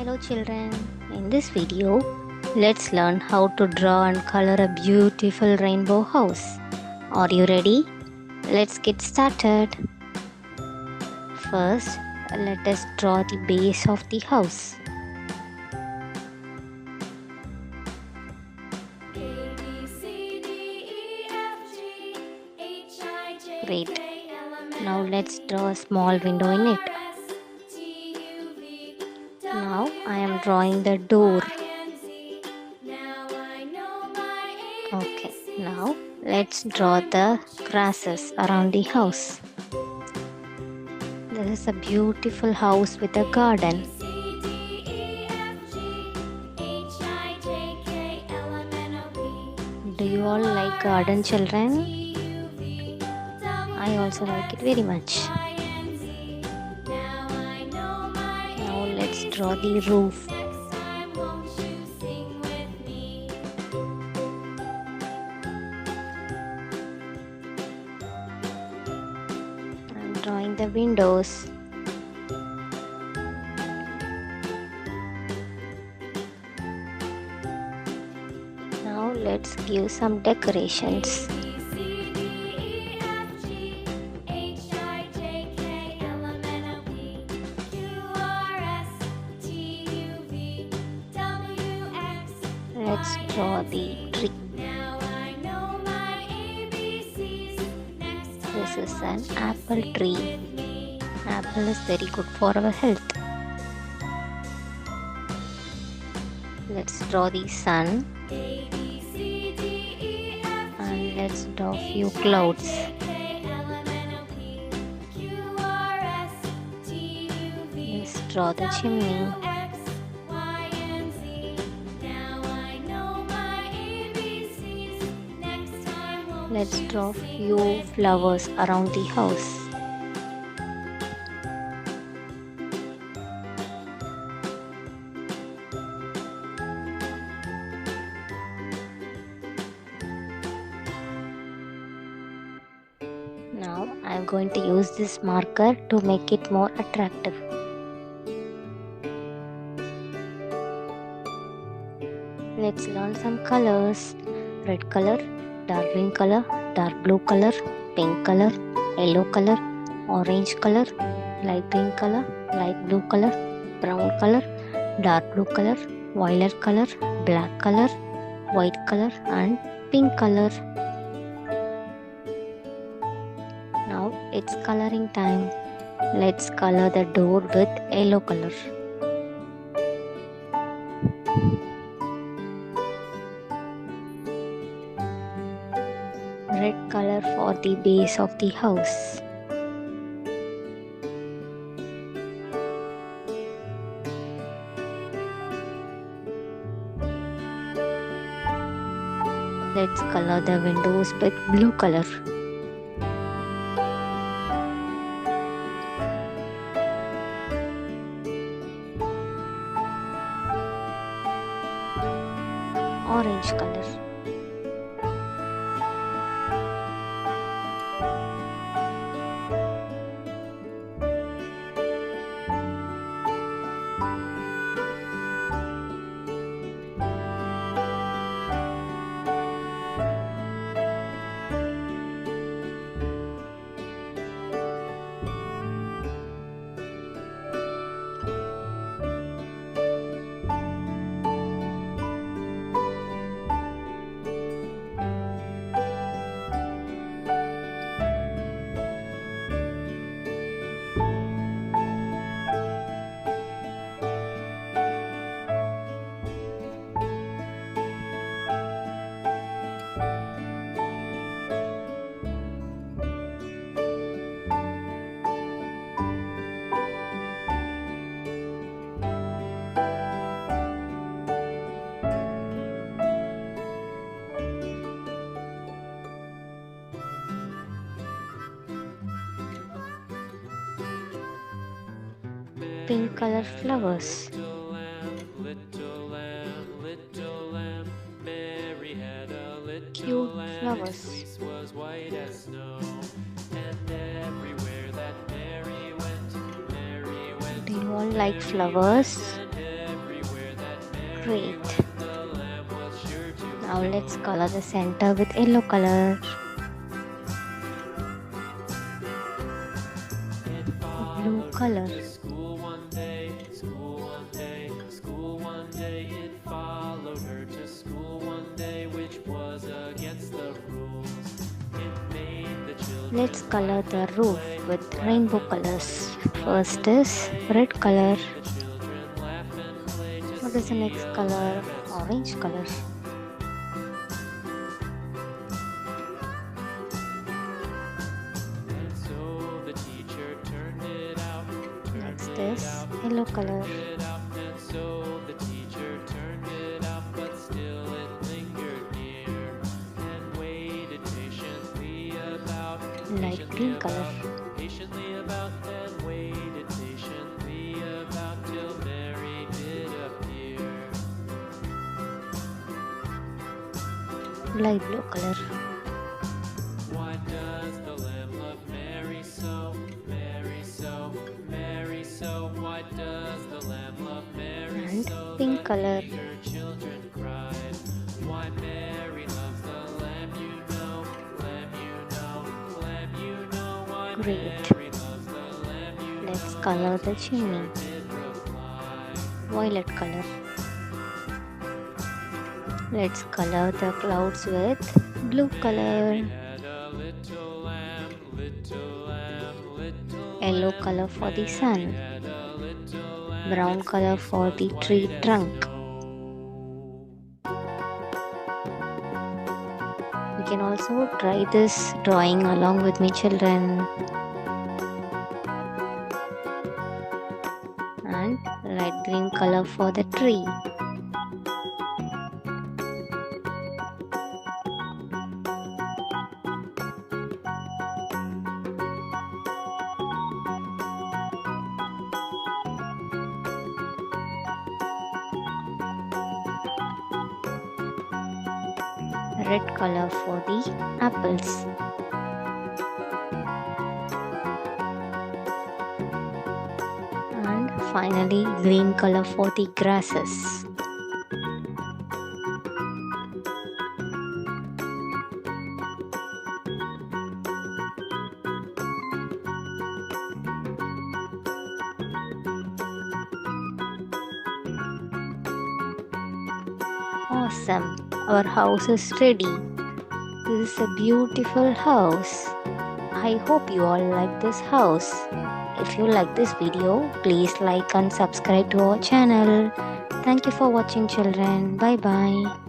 Hello children, in this video, let's learn how to draw and color a beautiful rainbow house. Are you ready? Let's get started. First, let us draw the base of the house. Great. Now let's draw a small window in it. Now I am drawing the door. Okay, now let's draw the grasses around the house. This is a beautiful house with a garden. Do you all like garden, children? I also like it very much. Now let's draw the roof. I'm drawing the windows. Now let's give some decorations. Let's draw the tree. This is an apple tree. Apple is very good for our health. Let's draw the sun. And let's draw few clouds. Let's draw the chimney. Let's draw few flowers around the house. Now I am going to use this marker to make it more attractive. Let's learn some colors. Red color, dark green color, dark blue color, pink color, yellow color, orange color, light green color, light blue color, brown color, dark blue color, violet color, black color, white color and pink color. Now it's coloring time. Let's color the door with yellow color. Red color for the base of the house. Let's color the windows with blue color. Orange color. Pink color flowers. Cute flowers. Do you all like flowers? Great. Now let's color the center with yellow color. Blue color. Let's color the roof with rainbow colors. First is red color. What is the next color? Orange color. Next is yellow color. Light green color. Light blue color. Why does the lamb love Mary so? Mary so, Mary so. Why does the lamb love Mary And so? pink color. Her children cried. Why Mary loves the lamb, you know, lamb, you know, lamb, you know. Why Great. Mary loves the lamb, you know. Let's color the chimney. Did reply. Violet color. Let's color the clouds with blue color. Had a little lamb, little lamb, little Yellow color for the sun. had a little lamb. Brown color for the tree trunk. You can also try this drawing along with me, children. And light green color for the tree. Red color for the apples. And finally green color for the grasses. Awesome! Our house is ready. This is a beautiful house. I hope you all like this house. If you like this video, please like and subscribe to our channel. Thank you for watching, children. Bye bye.